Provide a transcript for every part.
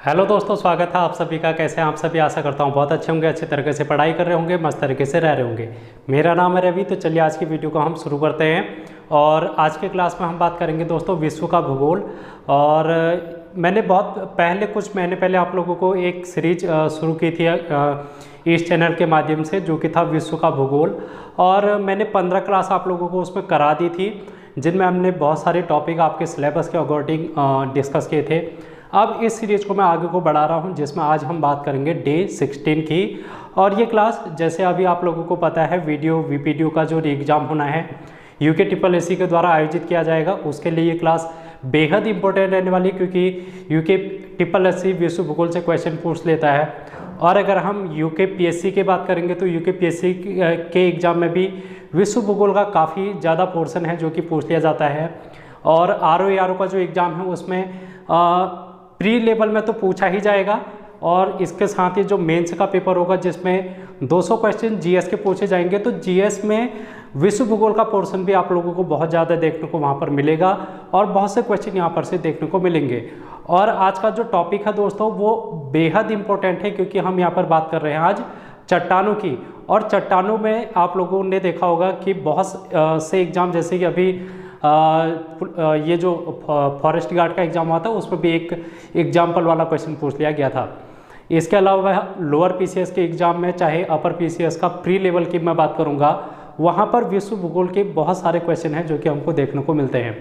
Hello दोस्तों, स्वागत है आप सभी का। कैसे हैं आप सभी? आशा करता हूं बहुत अच्छे होंगे, अच्छे तरीके से पढ़ाई कर रहे होंगे, मस्त तरीके से रह रहे होंगे। मेरा नाम है रवि। तो चलिए आज की वीडियो को हम शुरू करते हैं। और आज के क्लास में हम बात करेंगे दोस्तों विश्व का भूगोल। और मैंने बहुत पहले, कुछ महीने पहले आप लोगों को एक सीरीज शुरू की थी इस चैनल के माध्यम से, जो कि था विश्व का भूगोल। और मैंने 15 क्लास आप लोगों को उसमें करा दी थी, जिनमें हमने बहुत सारे टॉपिक आपके सिलेबस के अकॉर्डिंग डिस्कस किए थे। अब इस सीरीज को मैं आगे को बढ़ा रहा हूं, जिसमें आज हम बात करेंगे डे 16 की। और ये क्लास, जैसे अभी आप लोगों को पता है, वीडियो वीपीडीओ का जो एग्ज़ाम होना है यूके SSC के द्वारा आयोजित किया जाएगा, उसके लिए ये क्लास बेहद इंपॉर्टेंट रहने वाली है, क्योंकि यूके SSC विश्व भूगोल से क्वेश्चन पूछ लेता है। और अगर हम यूके PSC की बात करेंगे तो यूके PSC के एग्ज़ाम में भी विश्व भूगोल का काफ़ी ज़्यादा पोर्शन है जो कि पूछ लिया जाता है। और RO का जो एग्ज़ाम है उसमें प्री लेवल में तो पूछा ही जाएगा, और इसके साथ ही जो मेंस का पेपर होगा जिसमें 200 क्वेश्चन जीएस के पूछे जाएंगे, तो जीएस में विश्व भूगोल का पोर्शन भी आप लोगों को बहुत ज़्यादा देखने को वहाँ पर मिलेगा, और बहुत से क्वेश्चन यहाँ पर से देखने को मिलेंगे। और आज का जो टॉपिक है दोस्तों वो बेहद इंपॉर्टेंट है, क्योंकि हम यहाँ पर बात कर रहे हैं आज चट्टानों की। और चट्टानों में आप लोगों ने देखा होगा कि बहुत से एग्ज़ाम, जैसे कि अभी ये जो फॉरेस्ट गार्ड का एग्ज़ाम हुआ था उसमें भी एक एग्जाम्पल वाला क्वेश्चन पूछ लिया गया था। इसके अलावा लोअर पीसीएस के एग्ज़ाम में, चाहे अपर पीसीएस का प्री लेवल की मैं बात करूंगा, वहां पर विश्व भूगोल के बहुत सारे क्वेश्चन हैं जो कि हमको देखने को मिलते हैं।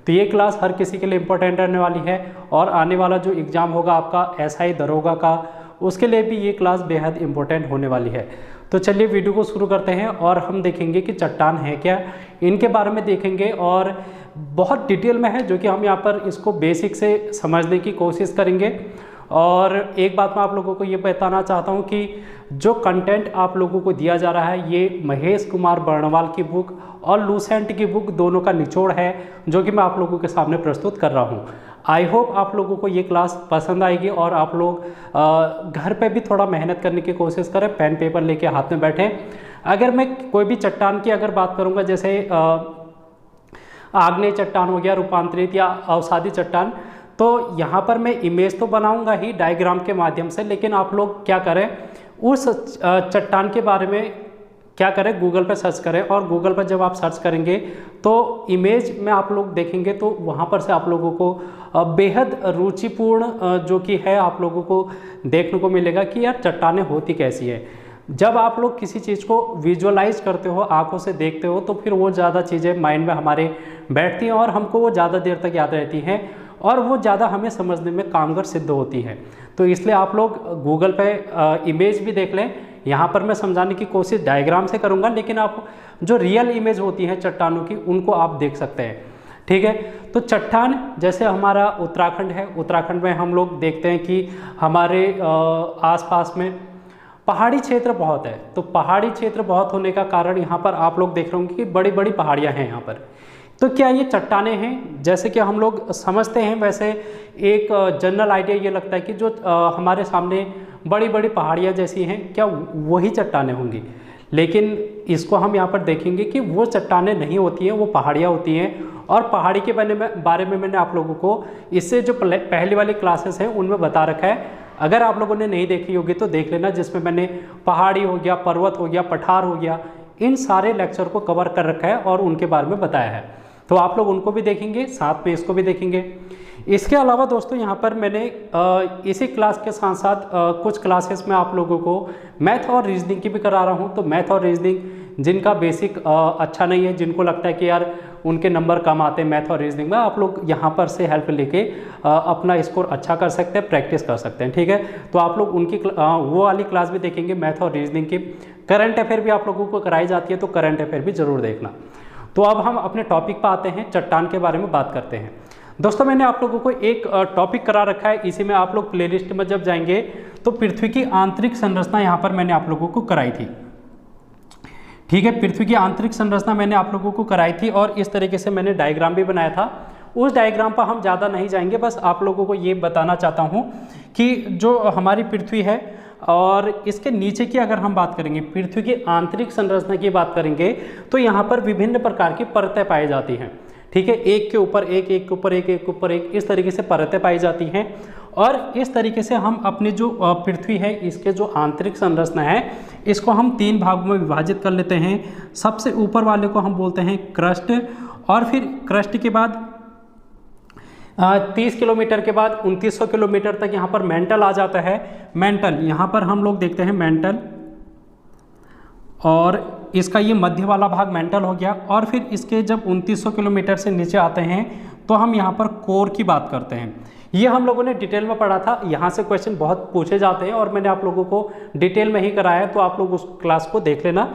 तो ये क्लास हर किसी के लिए इम्पोर्टेंट रहने वाली है। और आने वाला जो एग्ज़ाम होगा आपका SI दरोगा का, उसके लिए भी ये क्लास बेहद इंपॉर्टेंट होने वाली है। तो चलिए वीडियो को शुरू करते हैं, और हम देखेंगे कि चट्टान है क्या, इनके बारे में देखेंगे। और बहुत डिटेल में है, जो कि हम यहाँ पर इसको बेसिक से समझने की कोशिश करेंगे। और एक बात मैं आप लोगों को ये बताना चाहता हूँ कि जो कंटेंट आप लोगों को दिया जा रहा है, ये महेश कुमार बर्णवाल की बुक और लूसेंट की बुक दोनों का निचोड़ है, जो कि मैं आप लोगों के सामने प्रस्तुत कर रहा हूँ। आई होप आप लोगों को ये क्लास पसंद आएगी, और आप लोग घर पे भी थोड़ा मेहनत करने की कोशिश करें, पेन पेपर लेके हाथ में बैठें। अगर मैं कोई भी चट्टान की अगर बात करूँगा, जैसे आग्नेय चट्टान हो गया, रूपांतरित या अवसादी चट्टान, तो यहाँ पर मैं इमेज तो बनाऊंगा ही डायग्राम के माध्यम से, लेकिन आप लोग क्या करें, उस चट्टान के बारे में क्या करें, गूगल पर सर्च करें। और गूगल पर जब आप सर्च करेंगे तो इमेज में आप लोग देखेंगे, तो वहाँ पर से आप लोगों को बेहद रुचिपूर्ण जो कि है आप लोगों को देखने को मिलेगा कि यार चट्टानें होती कैसी है। जब आप लोग किसी चीज़ को विजुअलाइज करते हो, आंखों से देखते हो, तो फिर वो ज़्यादा चीज़ें माइंड में हमारे बैठती हैं, और हमको वो ज़्यादा देर तक याद रहती हैं, और वो ज़्यादा हमें समझने में कारगर सिद्ध होती है। तो इसलिए आप लोग गूगल पे इमेज भी देख लें। यहाँ पर मैं समझाने की कोशिश डायग्राम से करूँगा, लेकिन आप जो रियल इमेज होती हैं चट्टानों की, उनको आप देख सकते हैं। ठीक है, तो चट्टान, जैसे हमारा उत्तराखंड है, उत्तराखंड में हम लोग देखते हैं कि हमारे आसपास में पहाड़ी क्षेत्र बहुत है। तो पहाड़ी क्षेत्र बहुत होने का कारण यहाँ पर आप लोग देख रहे होंगे कि बड़ी बड़ी पहाड़ियाँ हैं यहाँ पर। तो क्या ये चट्टानें हैं? जैसे कि हम लोग समझते हैं, वैसे एक जनरल आइडिया ये लगता है कि जो हमारे सामने बड़ी बड़ी पहाड़ियाँ जैसी हैं, क्या वही चट्टानें होंगी? लेकिन इसको हम यहाँ पर देखेंगे कि वो चट्टानें नहीं होती हैं, वो पहाड़ियाँ होती हैं। और पहाड़ी के बारे में मैंने आप लोगों को इससे जो पहले वाली क्लासेस हैं उनमें बता रखा है। अगर आप लोगों ने नहीं देखी होगी तो देख लेना, जिसमें मैंने पहाड़ी हो गया, पर्वत हो गया, पठार हो गया, इन सारे लेक्चर को कवर कर रखा है और उनके बारे में बताया है। तो आप लोग उनको भी देखेंगे, साथ में इसको भी देखेंगे। इसके अलावा दोस्तों यहाँ पर मैंने इसी क्लास के साथ साथ कुछ क्लासेस में आप लोगों को मैथ और रीजनिंग की भी करा रहा हूँ। तो मैथ और रीजनिंग जिनका बेसिक अच्छा नहीं है, जिनको लगता है कि यार उनके नंबर कम आते हैं मैथ और रीजनिंग में, आप लोग यहाँ पर से हेल्प लेके अपना स्कोर अच्छा कर सकते हैं, प्रैक्टिस कर सकते हैं। ठीक है, तो आप लोग उनकी वो वाली क्लास भी देखेंगे, मैथ और रीजनिंग की। करंट अफेयर भी आप लोगों को कराई जाती है, तो करंट अफेयर भी जरूर देखना। तो अब हम अपने टॉपिक पर आते हैं, चट्टान के बारे में बात करते हैं। दोस्तों मैंने आप लोगों को एक टॉपिक करा रखा है, इसी में आप लोग प्लेलिस्ट में जब जाएंगे तो पृथ्वी की आंतरिक संरचना यहाँ पर मैंने आप लोगों को कराई थी। ठीक है, पृथ्वी की आंतरिक संरचना मैंने आप लोगों को कराई थी, और इस तरीके से मैंने डायग्राम भी बनाया था। उस डायग्राम पर हम ज़्यादा नहीं जाएंगे, बस आप लोगों को ये बताना चाहता हूँ कि जो हमारी पृथ्वी है और इसके नीचे की अगर हम बात करेंगे, पृथ्वी की आंतरिक संरचना की बात करेंगे, तो यहाँ पर विभिन्न प्रकार की परतें पाई जाती हैं। ठीक है, एक के ऊपर एक, एक के ऊपर एक, एक के ऊपर एक, इस तरीके से परतें पाई जाती हैं। और इस तरीके से हम अपनी जो पृथ्वी है इसके जो आंतरिक संरचना है इसको हम 3 भागों में विभाजित कर लेते हैं। सबसे ऊपर वाले को हम बोलते हैं क्रस्ट, और फिर क्रस्ट के बाद 30 किलोमीटर के बाद 2900 किलोमीटर तक यहाँ पर मेंटल आ जाता है। मेंटल यहाँ पर हम लोग देखते हैं मेंटल, और इसका ये मध्य वाला भाग मेंटल हो गया। और फिर इसके जब 2900 किलोमीटर से नीचे आते हैं तो हम यहाँ पर कोर की बात करते हैं। ये हम लोगों ने डिटेल में पढ़ा था, यहाँ से क्वेश्चन बहुत पूछे जाते हैं और मैंने आप लोगों को डिटेल में ही कराया है, तो आप लोग उस क्लास को देख लेना।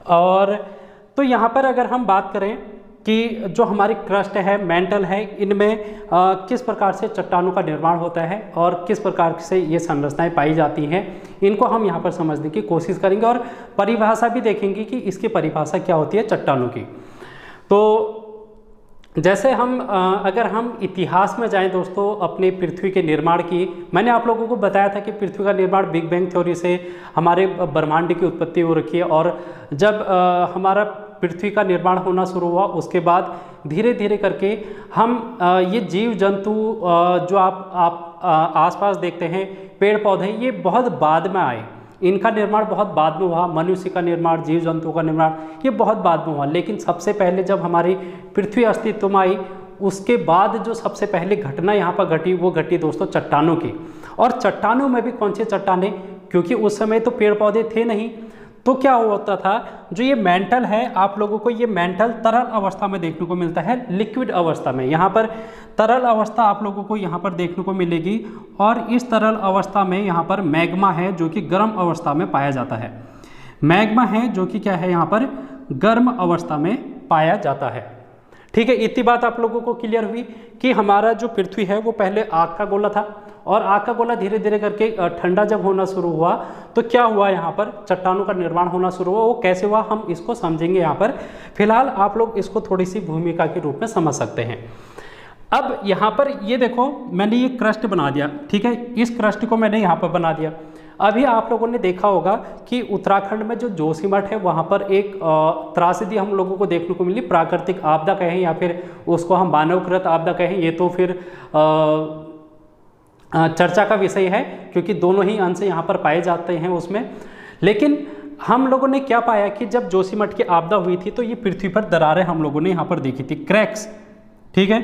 और तो यहाँ पर अगर हम बात करें कि जो हमारी क्रस्ट है, मेंटल है, इनमें किस प्रकार से चट्टानों का निर्माण होता है और किस प्रकार से ये संरचनाएं पाई जाती हैं, इनको हम यहाँ पर समझने की कोशिश करेंगे और परिभाषा भी देखेंगे कि इसकी परिभाषा क्या होती है चट्टानों की। तो जैसे हम अगर हम इतिहास में जाएं दोस्तों अपनी पृथ्वी के निर्माण की, मैंने आप लोगों को बताया था कि पृथ्वी का निर्माण बिग बैंग थ्योरी से हमारे ब्रह्मांड की उत्पत्ति हो रखी है, और जब हमारा पृथ्वी का निर्माण होना शुरू हुआ उसके बाद धीरे धीरे करके हम ये जीव जंतु जो आप आसपास देखते हैं, पेड़ पौधे, ये बहुत बाद में आए, इनका निर्माण बहुत बाद में हुआ। मनुष्य का निर्माण, जीव जंतु का निर्माण ये बहुत बाद में हुआ, लेकिन सबसे पहले जब हमारी पृथ्वी अस्तित्व में आई उसके बाद जो सबसे पहले घटना यहाँ पर घटी वो घटी दोस्तों चट्टानों की। और चट्टानों में भी कौन सी चट्टानें, क्योंकि उस समय तो पेड़ पौधे थे नहीं, तो क्या होता था, जो ये मेंटल है आप लोगों को ये मेंटल तरल अवस्था में देखने को मिलता है, लिक्विड अवस्था में। यहाँ पर तरल अवस्था आप लोगों को यहाँ पर देखने को मिलेगी, और इस तरल अवस्था में यहाँ पर मैग्मा है जो कि गर्म अवस्था में पाया जाता है। मैग्मा है जो कि क्या है, यहाँ पर गर्म अवस्था में पाया जाता है। ठीक है, इतनी बात आप लोगों को क्लियर हुई कि हमारा जो पृथ्वी है वो पहले आग का गोला था, और आग का गोला धीरे धीरे करके ठंडा जब होना शुरू हुआ तो क्या हुआ, यहाँ पर चट्टानों का निर्माण होना शुरू हुआ। वो कैसे हुआ हम इसको समझेंगे यहाँ पर। फिलहाल आप लोग इसको थोड़ी सी भूमिका के रूप में समझ सकते हैं। अब यहाँ पर ये देखो मैंने ये क्रस्ट बना दिया, ठीक है, इस क्रस्ट को मैंने यहाँ पर बना दिया। अभी आप लोगों ने देखा होगा कि उत्तराखंड में जो जोशीमठ है वहाँ पर एक त्रासदी हम लोगों को देखने को मिली, प्राकृतिक आपदा कहें या फिर उसको हम मानवकृत आपदा कहें, ये तो फिर चर्चा का विषय है क्योंकि दोनों ही अंश यहाँ पर पाए जाते हैं उसमें। लेकिन हम लोगों ने क्या पाया कि जब जोशीमठ की आपदा हुई थी तो ये पृथ्वी पर दरारें हम लोगों ने यहाँ पर देखी थी, क्रैक्स, ठीक है,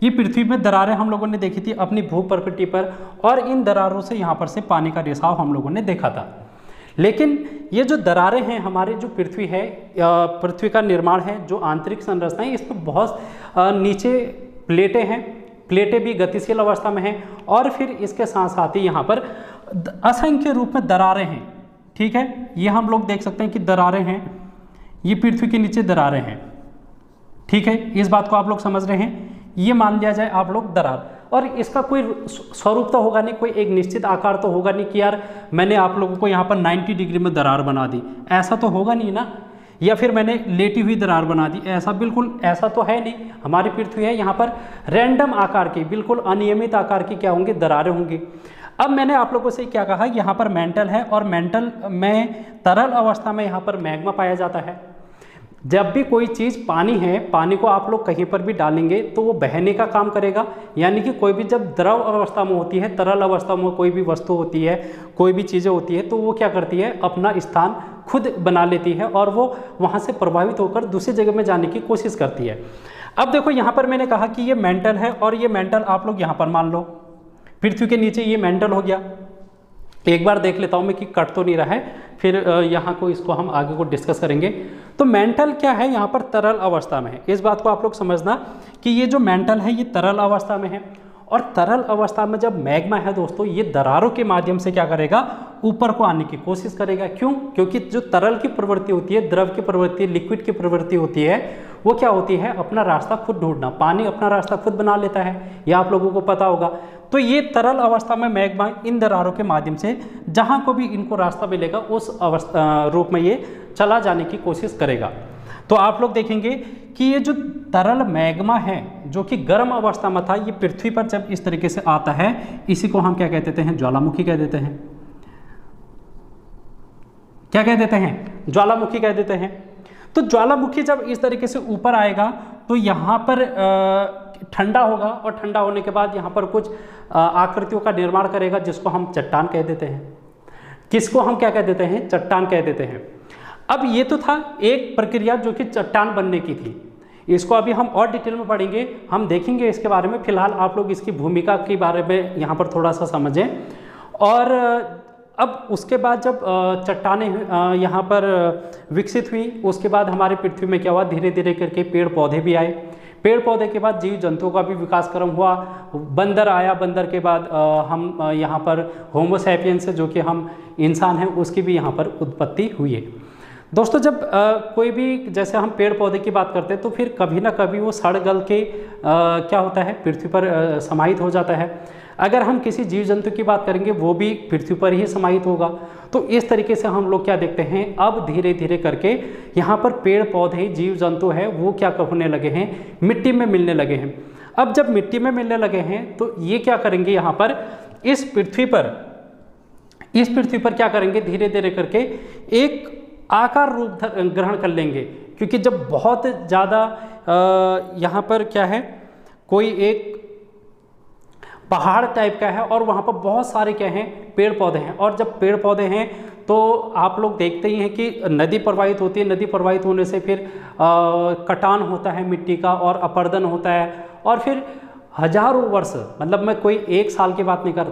ये पृथ्वी में दरारें हम लोगों ने देखी थी अपनी भू प्रकृति पर, और इन दरारों से यहाँ पर से पानी का रिसाव हम लोगों ने देखा था। लेकिन ये जो दरारें हैं, हमारी जो पृथ्वी है, पृथ्वी का निर्माण है, जो आंतरिक संरचना है, इसमें बहुत नीचे प्लेटें हैं, प्लेटें भी गतिशील अवस्था में हैं, और फिर इसके साथ साथ ही यहाँ पर असंख्य रूप में दरारें हैं। ठीक है, ये हम लोग देख सकते हैं कि दरारें हैं, ये पृथ्वी के नीचे दरारें हैं। ठीक है, इस बात को आप लोग समझ रहे हैं, ये मान लिया जाए आप लोग दरार, और इसका कोई स्वरूप तो होगा नहीं, कोई एक निश्चित आकार तो होगा नहीं कि यार मैंने आप लोगों को यहाँ पर 90 डिग्री में दरार बना दी, ऐसा तो होगा नहीं ना, या फिर मैंने लेटी हुई दरार बना दी, ऐसा बिल्कुल ऐसा तो है नहीं। हमारी पृथ्वी है, यहाँ पर रैंडम आकार की, बिल्कुल अनियमित आकार की क्या होंगी, दरारें होंगी। अब मैंने आप लोगों से क्या कहा, यहाँ पर मेंटल है, और मेंटल में तरल अवस्था में यहाँ पर मैग्मा पाया जाता है। जब भी कोई चीज़ पानी है, पानी को आप लोग कहीं पर भी डालेंगे तो वो बहने का काम करेगा, यानी कि कोई भी जब द्रव अवस्था में होती है, तरल अवस्था में कोई भी वस्तु होती है, कोई भी चीज़ें होती है, तो वो क्या करती है, अपना स्थान खुद बना लेती है और वो वहाँ से प्रभावित होकर दूसरी जगह में जाने की कोशिश करती है। अब देखो यहाँ पर मैंने कहा कि ये मेंटल है, और ये मेंटल आप लोग यहाँ पर मान लो पृथ्वी के नीचे ये मेंटल हो गया। एक बार देख लेता हूँ मैं कि कट तो नहीं रहा है, फिर यहाँ को इसको हम आगे को डिस्कस करेंगे। तो मेंटल क्या है, यहाँ पर तरल अवस्था में है। इस बात को आप लोग समझना कि ये जो मेंटल है ये तरल अवस्था में है, और तरल अवस्था में जब मैग्मा है दोस्तों, ये दरारों के माध्यम से क्या करेगा, ऊपर को आने की कोशिश करेगा। क्यों? क्योंकि जो तरल की प्रवृत्ति होती है, द्रव की प्रवृत्ति, लिक्विड की प्रवृत्ति होती है, वो क्या होती है, अपना रास्ता खुद ढूंढना। पानी अपना रास्ता खुद बना लेता है, यह आप लोगों को पता होगा। तो ये तरल अवस्था में मैग्मा इन दरारों के माध्यम से जहाँ को भी इनको रास्ता मिलेगा उस अवस्था रूप में ये चला जाने की कोशिश करेगा। तो आप लोग देखेंगे कि ये जो तरल मैग्मा है जो कि गर्म अवस्था में था, ये पृथ्वी पर जब इस तरीके से आता है, इसी को हम क्या कह देते हैं, ज्वालामुखी कह देते हैं। क्या कह देते हैं, ज्वालामुखी कह देते हैं। तो ज्वालामुखी जब इस तरीके से ऊपर आएगा तो यहाँ पर ठंडा होगा और ठंडा होने के बाद यहाँ पर कुछ आकृतियों का निर्माण करेगा, जिसको हम चट्टान कह देते हैं। किसको हम क्या कह देते हैं? चट्टान कह देते हैं। अब ये तो था एक प्रक्रिया जो कि चट्टान बनने की थी। इसको अभी हम और डिटेल में पढ़ेंगे, हम देखेंगे इसके बारे में। फिलहाल आप लोग इसकी भूमिका के बारे में यहाँ पर थोड़ा सा समझें। और अब उसके बाद जब चट्टानें यहाँ पर विकसित हुई, उसके बाद हमारे पृथ्वी में क्या हुआ, धीरे धीरे करके पेड़ पौधे भी आए। पेड़ पौधे के बाद जीव जंतुओं का भी विकास क्रम हुआ। बंदर आया, बंदर के बाद हम यहाँ पर होमो सैपियंस जो कि हम इंसान हैं उसकी भी यहाँ पर उत्पत्ति हुई है। दोस्तों जब कोई भी, जैसे हम पेड़ पौधे की बात करते हैं तो फिर कभी ना कभी वो सड़ गल के क्या होता है, पृथ्वी पर समाहित हो जाता है। अगर हम किसी जीव जंतु की बात करेंगे वो भी पृथ्वी पर ही समाहित होगा। तो इस तरीके से हम लोग क्या देखते हैं, अब धीरे धीरे करके यहाँ पर पेड़ पौधे जीव जंतु है वो क्या होने लगे हैं, मिट्टी में मिलने लगे हैं। अब जब मिट्टी में मिलने लगे हैं तो ये क्या करेंगे, यहाँ पर इस पृथ्वी पर क्या करेंगे, धीरे धीरे करके एक आकार रूप ग्रहण कर लेंगे। क्योंकि जब बहुत ज़्यादा यहाँ पर क्या है, कोई एक पहाड़ टाइप का है और वहाँ पर बहुत सारे क्या हैं, पेड़ पौधे हैं। और जब पेड़ पौधे हैं तो आप लोग देखते ही हैं कि नदी प्रवाहित होती है। नदी प्रवाहित होने से फिर कटान होता है मिट्टी का और अपर्दन होता है। और फिर हजारों वर्ष, मतलब मैं कोई एक साल की बात नहीं कर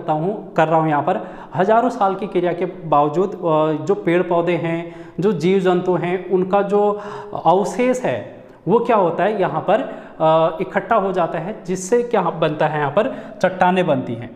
रहा हूँ यहाँ पर, हजारों साल की क्रिया के बावजूद जो पेड़ पौधे हैं, जो जीव जंतु हैं, उनका जो अवशेष है वो क्या होता है, यहाँ पर इकट्ठा हो जाता है, जिससे क्या बनता है, यहाँ पर चट्टानें बनती हैं।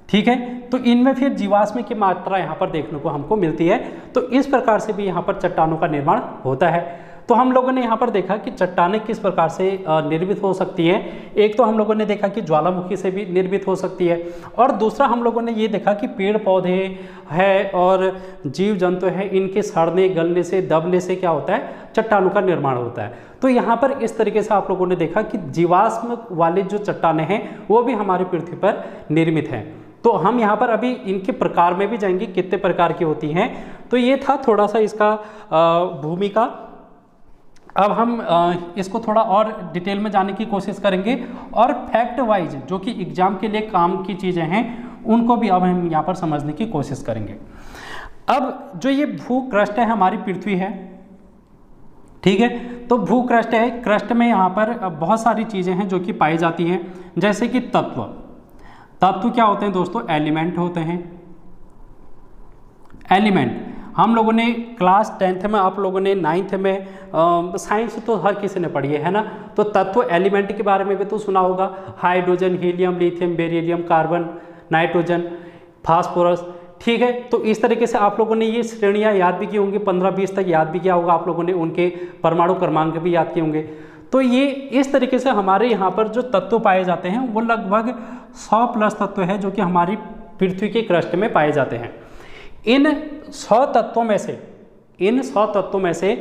ठीक है, तो इनमें फिर जीवाश्म की मात्रा यहाँ पर देखने को हमको मिलती है। तो इस प्रकार से भी यहाँ पर चट्टानों का निर्माण होता है। तो हम लोगों ने यहाँ पर देखा कि चट्टानें किस प्रकार से निर्मित हो सकती हैं। एक तो हम लोगों ने देखा कि ज्वालामुखी से भी निर्मित हो सकती है, और दूसरा हम लोगों ने ये देखा कि पेड़ पौधे है और जीव जंतु है, इनके सड़ने गलने से दबने से क्या होता है, चट्टानों का निर्माण होता है। तो यहाँ पर इस तरीके से आप लोगों ने देखा कि जीवाश्म वाले जो चट्टानें हैं वो भी हमारी पृथ्वी पर निर्मित हैं। तो हम यहाँ पर अभी इनके प्रकार में भी जाएंगे, कितने प्रकार की होती हैं। तो ये था थोड़ा सा इसका भूमिका। अब हम इसको थोड़ा और डिटेल में जाने की कोशिश करेंगे, और फैक्ट वाइज जो कि एग्जाम के लिए काम की चीज़ें हैं उनको भी अब हम यहाँ पर समझने की कोशिश करेंगे। अब जो ये भूक्रस्ट है, हमारी पृथ्वी है, ठीक है, तो भूक्रस्ट है। क्रस्ट में यहाँ पर बहुत सारी चीज़ें हैं जो कि पाई जाती हैं, जैसे कि तत्व क्या होते हैं दोस्तों, एलिमेंट होते हैं। एलिमेंट हम लोगों ने क्लास 10th में, आप लोगों ने 9th में, साइंस तो हर किसी ने पढ़ी है ना। तो तत्व एलिमेंट के बारे में भी तो सुना होगा, hydrogen, helium, lithium, beryllium, carbon, nitrogen, phosphorus. ठीक है, तो इस तरीके से आप लोगों ने ये श्रेणियाँ याद भी की होंगी, 15-20 तक याद भी किया होगा आप लोगों ने, उनके परमाणु क्रमांक भी याद किए होंगे। तो ये इस तरीके से हमारे यहाँ पर जो तत्व पाए जाते हैं वो लगभग 100+ तत्व है जो कि हमारी पृथ्वी के क्रस्ट में पाए जाते हैं। इन 100 तत्वों में से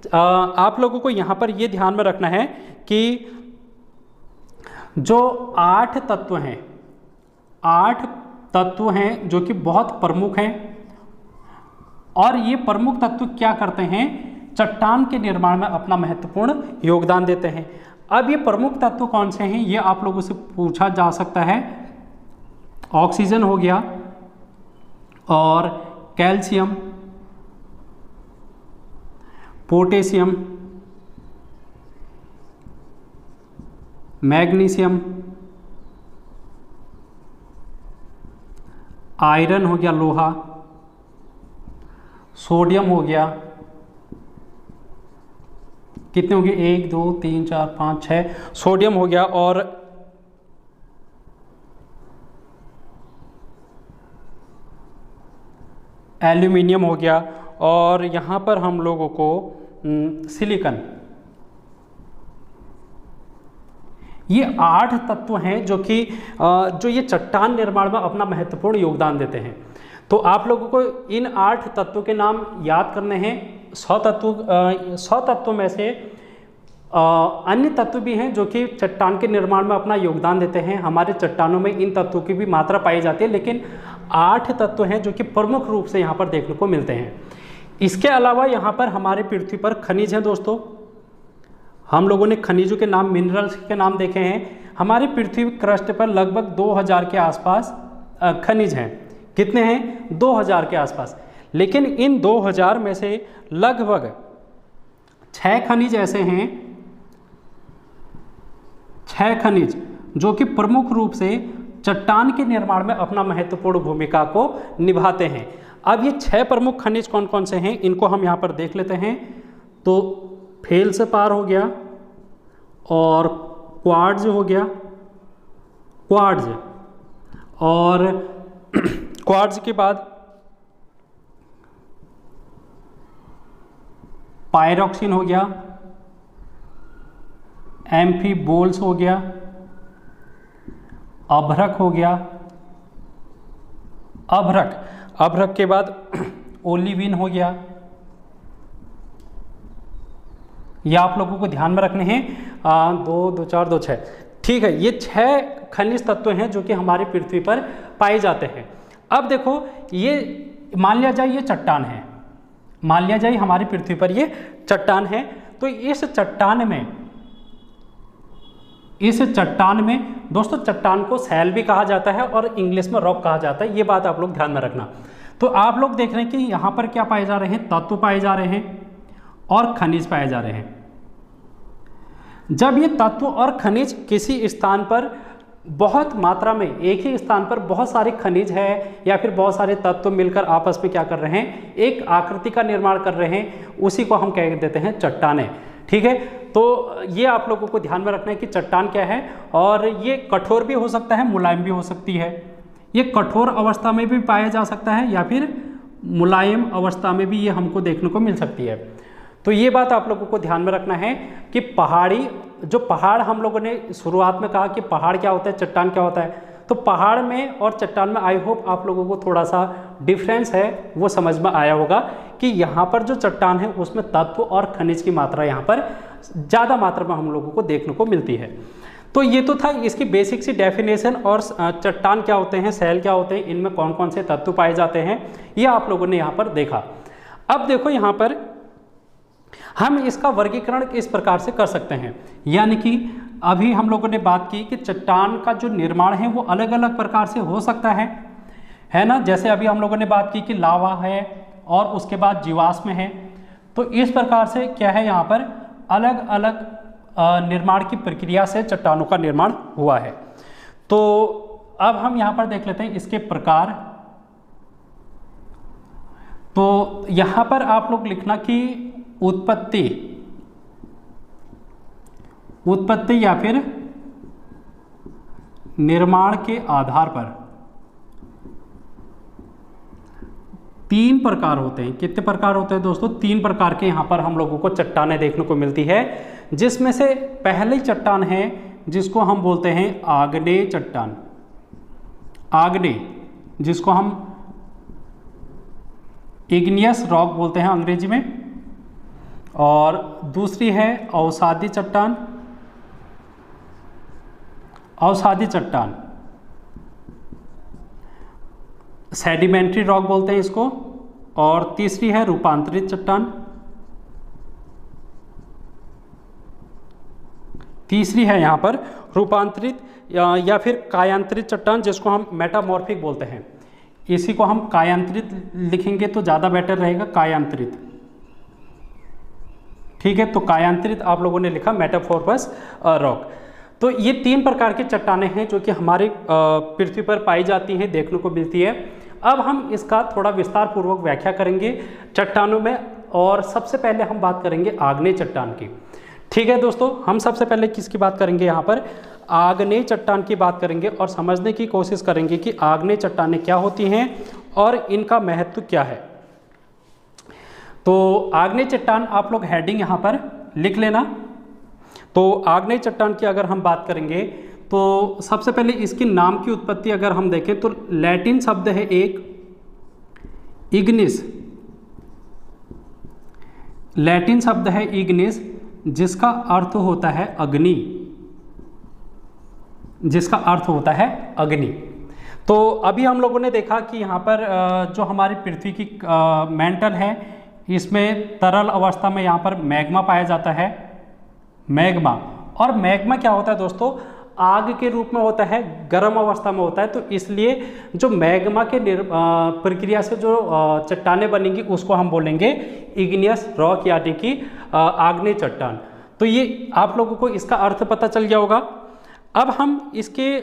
आप लोगों को यहाँ पर ये ध्यान में रखना है कि जो 8 तत्व हैं जो कि बहुत प्रमुख हैं, और ये प्रमुख तत्व क्या करते हैं, चट्टान के निर्माण में अपना महत्वपूर्ण योगदान देते हैं। अब ये प्रमुख तत्व कौन से हैं, ये आप लोगों से पूछा जा सकता है। ऑक्सीजन हो गया, और कैल्शियम, पोटेशियम, मैग्नीशियम, आयरन हो गया, लोहा, सोडियम हो गया, कितने हो गए, 1 2 3 4 5 6 सोडियम हो गया, और एल्यूमिनियम हो गया, और यहाँ पर हम लोगों को सिलिकॉन। ये 8 तत्व हैं जो कि जो ये चट्टान निर्माण में अपना महत्वपूर्ण योगदान देते हैं। तो आप लोगों को इन 8 तत्वों के नाम याद करने हैं। 100 तत्वों में से अन्य तत्व भी हैं जो कि चट्टान के निर्माण में अपना योगदान देते हैं। हमारे चट्टानों में इन तत्वों की भी मात्रा पाई जाती है, लेकिन 8 तत्व हैं जो कि प्रमुख रूप से यहाँ पर देखने को मिलते हैं। इसके अलावा यहाँ पर हमारे पृथ्वी पर खनिज हैं दोस्तों। हम लोगों ने खनिजों के नाम, मिनरल्स के नाम देखे हैं। हमारी पृथ्वी क्रस्ट पर लगभग 2000 के आसपास खनिज हैं। कितने हैं? 2000 के आसपास। लेकिन इन 2000 में से लगभग 6 खनिज ऐसे हैं, 6 खनिज जो कि प्रमुख रूप से चट्टान के निर्माण में अपना महत्वपूर्ण भूमिका को निभाते हैं। अब ये 6 प्रमुख खनिज कौन कौन से हैं, इनको हम यहाँ पर देख लेते हैं। तो फेल्सपार हो गया, और क्वार्ट्ज हो गया, क्वार्ट्ज, और क्वार्ट्ज के बाद पायरोक्सिन हो गया, एम्फीबोल्स हो गया, अभ्रक हो गया, अभ्रक के बाद ओलिविन हो गया। ये आप लोगों को ध्यान में रखने हैं। 2 2 4 2 6, ठीक है। ये 6 खनिज तत्व हैं जो कि हमारी पृथ्वी पर पाए जाते हैं। अब देखो, ये मान लिया जाए ये चट्टान है, मान लिया जाए हमारी पृथ्वी पर ये चट्टान है। तो इस चट्टान में दोस्तों, चट्टान को सैल भी कहा जाता है और इंग्लिश में रॉक कहा जाता है। ये बात आप लोग ध्यान में रखना। तो आप लोग देख रहे हैं कि यहाँ पर क्या पाए जा रहे हैं? तत्व पाए जा रहे हैं और खनिज पाए जा रहे हैं। जब ये तत्व और खनिज किसी स्थान पर बहुत मात्रा में, एक ही स्थान पर बहुत सारे खनिज है या फिर बहुत सारे तत्व मिलकर आपस में क्या कर रहे हैं? एक आकृति का निर्माण कर रहे हैं, उसी को हम कह देते हैं चट्टानें। ठीक है, तो ये आप लोगों को ध्यान में रखना है कि चट्टान क्या है। और ये कठोर भी हो सकता है, मुलायम भी हो सकती है। ये कठोर अवस्था में भी पाया जा सकता है या फिर मुलायम अवस्था में भी ये हमको देखने को मिल सकती है। तो ये बात आप लोगों को ध्यान में रखना है कि पहाड़ हम लोगों ने शुरुआत में कहा कि पहाड़ क्या होता है, चट्टान क्या होता है। तो पहाड़ में और चट्टान में आई होप आप लोगों को थोड़ा सा डिफरेंस है वो समझ में आया होगा कि यहाँ पर जो चट्टान है उसमें तत्व और खनिज की मात्रा यहाँ पर ज़्यादा मात्रा में हम लोगों को देखने को मिलती है। तो ये तो था इसकी बेसिक सी डेफिनेशन, और चट्टान क्या होते हैं, सैल क्या होते हैं, इनमें कौन कौन से तत्व पाए जाते हैं, ये आप लोगों ने यहाँ पर देखा। अब देखो यहाँ पर हम इसका वर्गीकरण इस प्रकार से कर सकते हैं। यानी कि अभी हम लोगों ने बात की कि चट्टान का जो निर्माण है वो अलग अलग प्रकार से हो सकता है ना। जैसे अभी हम लोगों ने बात की कि लावा है और उसके बाद जीवाश्म है। तो इस प्रकार से क्या है, यहाँ पर अलग अलग निर्माण की प्रक्रिया से चट्टानों का निर्माण हुआ है। तो अब हम यहाँ पर देख लेते हैं इसके प्रकार। तो यहाँ पर आप लोग लिखना कि उत्पत्ति या फिर निर्माण के आधार पर 3 प्रकार होते हैं। कितने प्रकार होते हैं दोस्तों? 3 प्रकार के यहाँ पर हम लोगों को चट्टानें देखने को मिलती है, जिसमें से पहली चट्टान है जिसको हम बोलते हैं आग्नेय चट्टान, आग्नेय, जिसको हम इग्नियस रॉक बोलते हैं अंग्रेजी में। और दूसरी है अवसादी चट्टान, अवसादी चट्टान, सेडिमेंट्री रॉक बोलते हैं इसको। और तीसरी है रूपांतरित चट्टान, तीसरी है यहाँ पर रूपांतरित या फिर कायांतरित चट्टान, जिसको हम मेटामॉर्फिक बोलते हैं। इसी को हम कायांतरित लिखेंगे तो ज़्यादा बेटर रहेगा, कायांतरित। ठीक है, तो कायांतरित आप लोगों ने लिखा, मेटामॉर्फस रॉक। तो ये 3 प्रकार की चट्टानें हैं जो कि हमारी पृथ्वी पर पाई जाती हैं, देखने को मिलती है। अब हम इसका थोड़ा विस्तार पूर्वक व्याख्या करेंगे चट्टानों में, और सबसे पहले हम बात करेंगे आग्नेय चट्टान की। ठीक है दोस्तों, हम सबसे पहले किसकी बात करेंगे? यहाँ पर आग्नेय चट्टान की बात करेंगे और समझने की कोशिश करेंगे कि आग्नेय चट्टानें क्या होती हैं और इनका महत्व क्या है। तो आग्नेय चट्टान आप लोग हेडिंग यहाँ पर लिख लेना। तो आग्नेय चट्टान की अगर हम बात करेंगे तो सबसे पहले इसके नाम की उत्पत्ति अगर हम देखें तो लैटिन शब्द है एक इग्निस, लैटिन शब्द है इग्निस, जिसका अर्थ होता है अग्नि, जिसका अर्थ होता है अग्नि। तो अभी हम लोगों ने देखा कि यहाँ पर जो हमारी पृथ्वी की मेंटल है, इसमें तरल अवस्था में यहाँ पर मैग्मा पाया जाता है, मैग्मा। और मैग्मा क्या होता है दोस्तों? आग के रूप में होता है, गर्म अवस्था में होता है, तो इसलिए जो मैग्मा के प्रक्रिया से जो चट्टानें बनेंगी उसको हम बोलेंगे इग्नियस रॉक यानी कि आग्नेय चट्टान। तो ये आप लोगों को इसका अर्थ पता चल गया होगा। अब हम इसके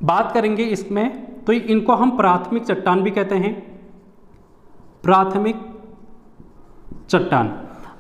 बात करेंगे इसमें, तो इनको हम प्राथमिक चट्टान भी कहते हैं, प्राथमिक चट्टान।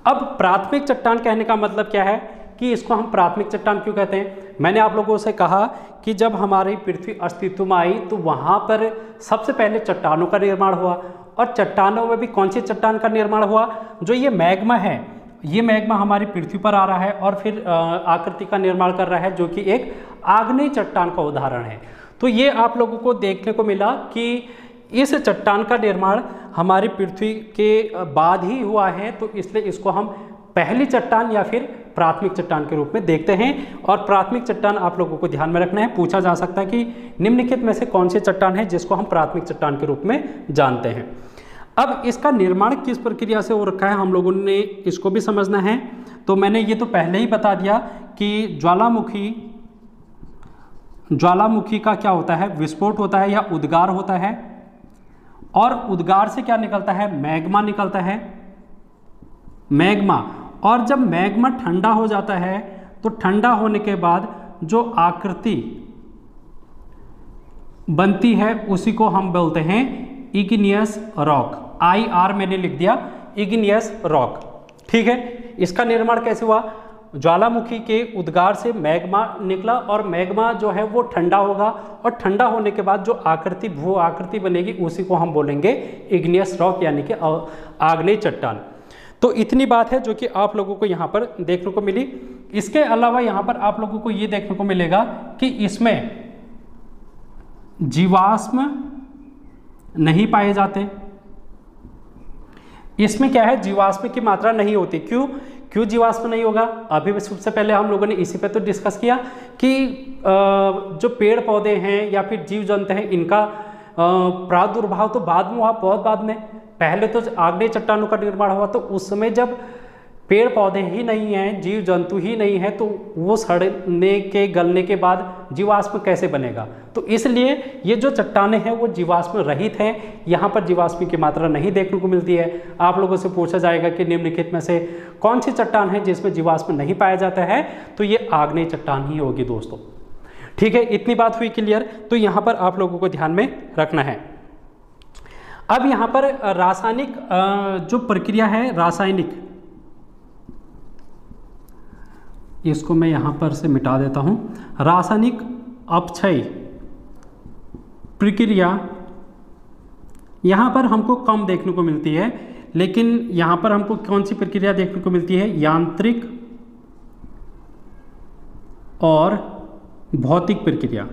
अब प्राथमिक चट्टान कहने का मतलब क्या है कि इसको हम प्राथमिक चट्टान क्यों कहते हैं? मैंने आप लोगों से कहा कि जब हमारी पृथ्वी अस्तित्व में आई तो वहाँ पर सबसे पहले चट्टानों का निर्माण हुआ, और चट्टानों में भी कौन सी चट्टान का निर्माण हुआ? जो ये मैग्मा है, ये मैग्मा हमारी पृथ्वी पर आ रहा है और फिर आकृति का निर्माण कर रहा है, जो कि एक आग्नेय चट्टान का उदाहरण है। तो ये आप लोगों को देखने को मिला कि इस चट्टान का निर्माण हमारी पृथ्वी के बाद ही हुआ है, तो इसलिए इसको हम पहली चट्टान या फिर प्राथमिक चट्टान के रूप में देखते हैं। और प्राथमिक चट्टान आप लोगों को ध्यान में रखना है, पूछा जा सकता है कि निम्नलिखित में से कौन सी चट्टान है जिसको हम प्राथमिक चट्टान के रूप में जानते हैं। अब इसका निर्माण किस प्रक्रिया से हो रखा है हम लोगों ने इसको भी समझना है। तो मैंने ये तो पहले ही बता दिया कि ज्वालामुखी का क्या होता है? विस्फोट होता है या उद्गार होता है, और उद्गार से क्या निकलता है? मैग्मा निकलता है, मैग्मा। और जब मैग्मा ठंडा हो जाता है तो ठंडा होने के बाद जो आकृति बनती है उसी को हम बोलते हैं इग्नियस रॉक। IR मैंने लिख दिया, इग्नियस रॉक। ठीक है, इसका निर्माण कैसे हुआ? ज्वालामुखी के उद्गार से मैग्मा निकला, और मैग्मा जो है वो ठंडा होगा, और ठंडा होने के बाद जो आकृति भू आकृति बनेगी उसी को हम बोलेंगे इग्नियस रॉक यानी कि आग्नेय चट्टान। तो इतनी बात है जो कि आप लोगों को यहाँ पर देखने को मिली। इसके अलावा यहाँ पर आप लोगों को ये देखने को मिलेगा कि इसमें जीवाश्म नहीं पाए जाते। इसमें क्या है? जीवाश्म की मात्रा नहीं होती। क्यों जीवाश्म नहीं होगा? अभी सबसे पहले हम लोगों ने इसी पे तो डिस्कस किया कि जो पेड़ पौधे हैं या फिर जीव जंतु हैं, इनका प्रादुर्भाव तो बाद में हुआ, बहुत बाद में। पहले तो आग्नेय चट्टानों का निर्माण हुआ, तो उस समय जब पेड़ पौधे ही नहीं हैं, जीव जंतु ही नहीं है, तो वो सड़ने के गलने के बाद जीवाश्म कैसे बनेगा? तो इसलिए ये जो चट्टानें हैं वो जीवाश्म रहित हैं, यहाँ पर जीवाश्म की मात्रा नहीं देखने को मिलती है। आप लोगों से पूछा जाएगा कि निम्नलिखित में से कौन सी चट्टान है जिसमें जीवाश्म नहीं पाया जाता है? तो ये आग्नेय चट्टान ही होगी दोस्तों। ठीक है, इतनी बात हुई क्लियर। तो यहाँ पर आप लोगों को ध्यान में रखना है। अब यहाँ पर रासायनिक जो प्रक्रिया है, रासायनिक, इसको मैं यहाँ पर से मिटा देता हूँ। रासायनिक अपक्षय प्रक्रिया यहाँ पर हमको कम देखने को मिलती है, लेकिन यहाँ पर हमको कौन सी प्रक्रिया देखने को मिलती है? यांत्रिक और भौतिक प्रक्रिया।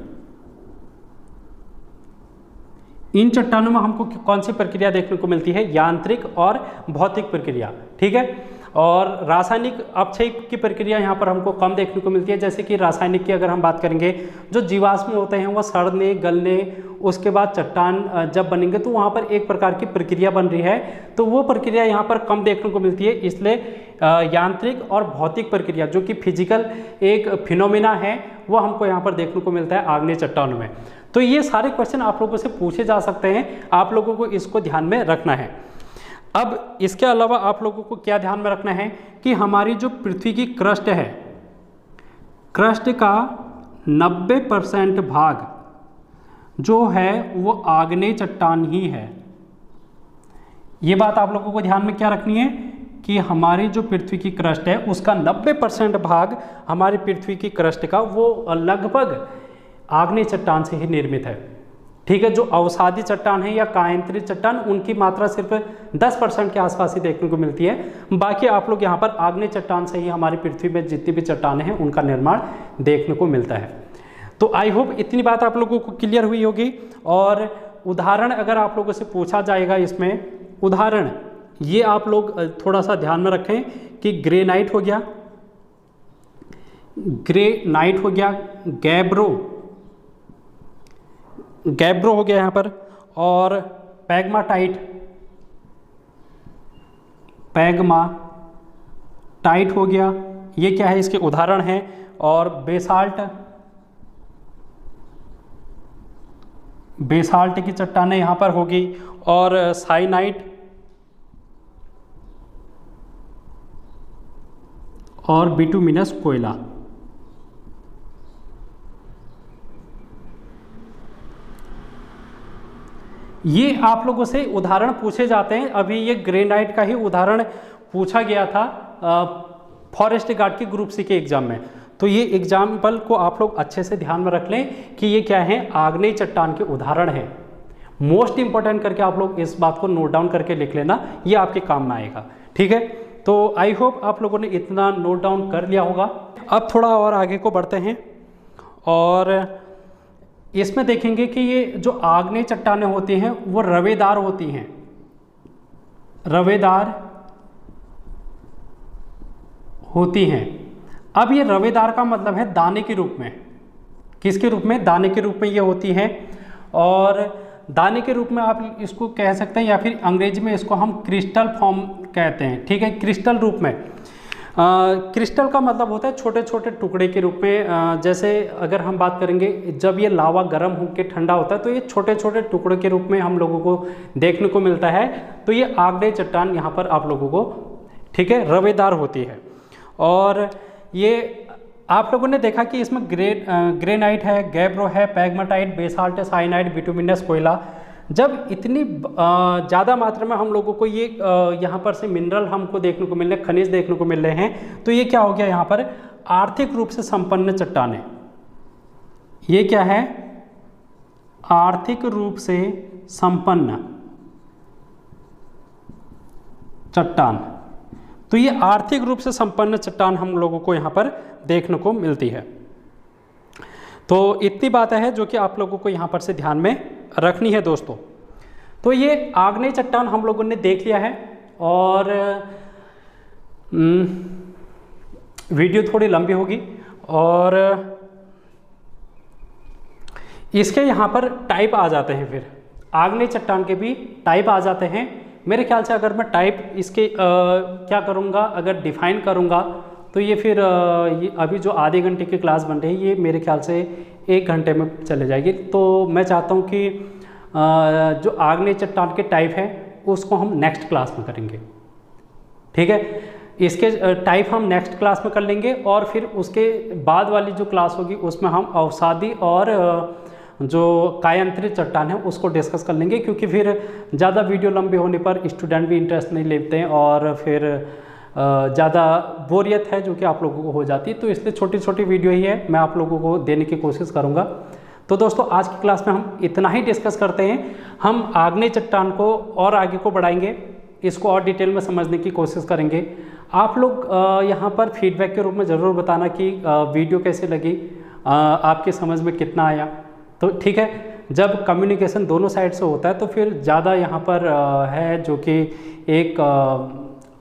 इन चट्टानों में हमको कौन सी प्रक्रिया देखने को मिलती है? यांत्रिक और भौतिक प्रक्रिया। ठीक है, और रासायनिक अपक्षय की प्रक्रिया यहाँ पर हमको कम देखने को मिलती है। जैसे कि रासायनिक की अगर हम बात करेंगे, जो जीवाश्म होते हैं वो सड़ने गलने, उसके बाद चट्टान जब बनेंगे तो वहाँ पर एक प्रकार की प्रक्रिया बन रही है, तो वो प्रक्रिया यहाँ पर कम देखने को मिलती है। इसलिए यांत्रिक और भौतिक प्रक्रिया जो कि फिजिकल एक फिनोमिना है वो हमको यहाँ पर देखने को मिलता है आग्नेय चट्टानों में। तो ये सारे क्वेश्चन आप लोगों से पूछे जा सकते हैं, आप लोगों को इसको ध्यान में रखना है। अब इसके अलावा आप लोगों को क्या ध्यान में रखना है कि हमारी जो पृथ्वी की क्रस्ट है, क्रस्ट का 90% भाग जो है वो आग्नेय चट्टान ही है। ये बात आप लोगों को ध्यान में क्या रखनी है कि हमारी जो पृथ्वी की क्रस्ट है उसका 90% भाग हमारी पृथ्वी की क्रस्ट का वो लगभग आग्नेय चट्टान से ही निर्मित है। ठीक है, जो अवसादी चट्टान है या कायांतरित चट्टान, उनकी मात्रा सिर्फ 10% के आसपास ही देखने को मिलती है। बाकी आप लोग यहाँ पर आग्नेय चट्टान से ही हमारी पृथ्वी में जितनी भी चट्टानें हैं उनका निर्माण देखने को मिलता है। तो आई होप इतनी बात आप लोगों को क्लियर हुई होगी। और उदाहरण अगर आप लोगों से पूछा जाएगा, इसमें उदाहरण ये आप लोग थोड़ा सा ध्यान में रखें कि ग्रेनाइट हो गया, ग्रेनाइट हो गया, गैब्रो हो गया यहाँ पर, और पैग्माटाइट हो गया, ये क्या है, इसके उदाहरण हैं। और बेसाल्ट की चट्टानें यहाँ पर होगी, और साइनाइट और बिटुमिनस कोयला। ये आप लोगों से उदाहरण पूछे जाते हैं। अभी ये ग्रेनाइट का ही उदाहरण पूछा गया था फॉरेस्ट गार्ड के ग्रुप सी के एग्जाम में। तो ये एग्जाम्पल को आप लोग अच्छे से ध्यान में रख लें कि ये क्या है, आग्नेय चट्टान के उदाहरण है। मोस्ट इंपॉर्टेंट करके आप लोग इस बात को नोट डाउन करके लिख लेना, ये आपके काम में आएगा। ठीक है, तो आई होप आप लोगों ने इतना नोट डाउन कर लिया होगा। अब थोड़ा और आगे को बढ़ते हैं और इसमें देखेंगे कि ये जो आग्नेय चट्टानें होती हैं वो रवेदार होती हैं। रवेदार होती हैं। अब ये रवेदार का मतलब है दाने के रूप में। किसके रूप में? दाने के रूप में ये होती हैं। और दाने के रूप में आप इसको कह सकते हैं, या फिर अंग्रेजी में इसको हम क्रिस्टल फॉर्म कहते हैं। ठीक है, क्रिस्टल रूप में। क्रिस्टल का मतलब होता है छोटे छोटे टुकड़े के रूप में। जैसे अगर हम बात करेंगे, जब ये लावा गर्म होकर ठंडा होता है तो ये छोटे छोटे टुकड़े के रूप में हम लोगों को देखने को मिलता है। तो ये आग्नेय चट्टान यहाँ पर आप लोगों को, ठीक है, रवेदार होती है। और ये आप लोगों ने देखा कि इसमें ग्रेनाइट है, गैब्रो है, पैग्माटाइट, बेसाल्ट, साइनाइट, बिटुमिनस कोयला। जब इतनी ज़्यादा मात्रा में हम लोगों को ये यहाँ पर से मिनरल हमको देखने को मिल रहे हैं, खनिज देखने को मिल रहे हैं, तो ये क्या हो गया यहाँ पर, आर्थिक रूप से संपन्न चट्टानें। ये क्या है? आर्थिक रूप से संपन्न चट्टान। तो ये आर्थिक रूप से संपन्न चट्टान हम लोगों को यहाँ पर देखने को मिलती है। तो इतनी बातें हैं जो कि आप लोगों को यहाँ पर से ध्यान में रखनी है दोस्तों। तो ये आग्नेय चट्टान हम लोगों ने देख लिया है। और वीडियो थोड़ी लंबी होगी, और इसके यहाँ पर टाइप आ जाते हैं। फिर आग्नेय चट्टान के भी टाइप आ जाते हैं। मेरे ख्याल से अगर मैं टाइप इसके क्या करूँगा, अगर डिफाइन करूँगा, तो ये फिर ये अभी जो आधे घंटे की क्लास बन रही है, ये मेरे ख्याल से 1 घंटे में चले जाएगी। तो मैं चाहता हूँ कि जो आग्नेय चट्टान के टाइप है उसको हम नेक्स्ट क्लास में करेंगे। ठीक है, इसके टाइप हम नेक्स्ट क्लास में कर लेंगे, और फिर उसके बाद वाली जो क्लास होगी उसमें हम अवसादी और जो कायांतरित चट्टान है उसको डिस्कस कर लेंगे। क्योंकि फिर ज़्यादा वीडियो लंबे होने पर स्टूडेंट भी इंटरेस्ट नहीं लेते हैं, और फिर ज़्यादा बोरियत है जो कि आप लोगों को हो जाती है। तो इसलिए छोटी छोटी वीडियो ही है, मैं आप लोगों को देने की कोशिश करूँगा। तो दोस्तों आज की क्लास में हम इतना ही डिस्कस करते हैं। हम आग्नेय चट्टान को और आगे को बढ़ाएंगे, इसको और डिटेल में समझने की कोशिश करेंगे। आप लोग यहाँ पर फीडबैक के रूप में ज़रूर बताना कि वीडियो कैसे लगी, आपकी समझ में कितना आया। तो ठीक है, जब कम्युनिकेशन दोनों साइड से होता है तो फिर ज़्यादा यहाँ पर है जो कि एक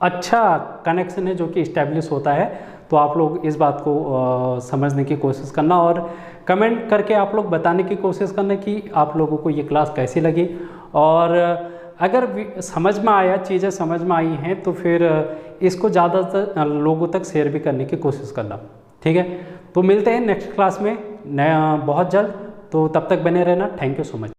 अच्छा कनेक्शन है जो कि इस्टेब्लिश होता है। तो आप लोग इस बात को समझने की कोशिश करना, और कमेंट करके आप लोग बताने की कोशिश करना कि आप लोगों को ये क्लास कैसी लगी। और अगर समझ में आया, चीज़ें समझ में आई हैं, तो फिर इसको ज़्यादातर लोगों तक शेयर भी करने की कोशिश करना। ठीक है, तो मिलते हैं नेक्स्ट क्लास में नया बहुत जल्द। तो तब तक बने रहना। Thank you so much.